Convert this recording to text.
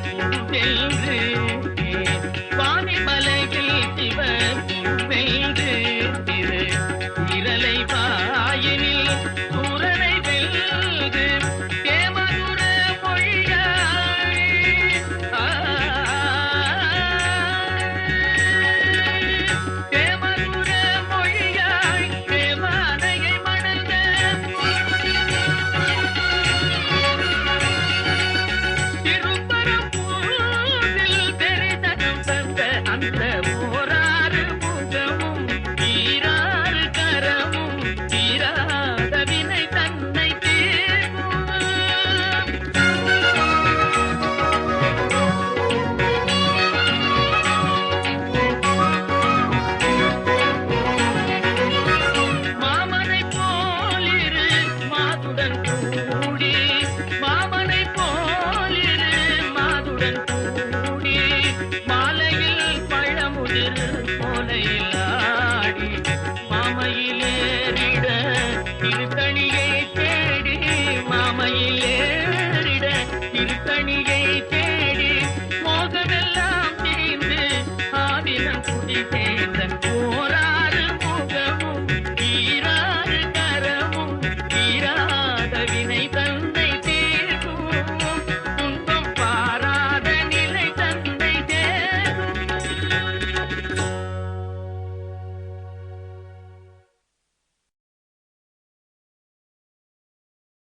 குருவென்று வாணிமலையில் சிவ குருவென்று திரு இரலை வாயினில் சூரனை வெல்து தேமதுர மொழியாய் தேமதுர மொழியாய் தேவானையை மணந்த திருப்பரப்பூரில் தெரிதகம் தந்த அந்த ஓராறு முகமும் ஈராறு கரமும் தீராத வினை தன்னை தீர்க்கும் மாமனை போலிரு மாதுடன் கூடி மாமனை போலிரு மாதுடன்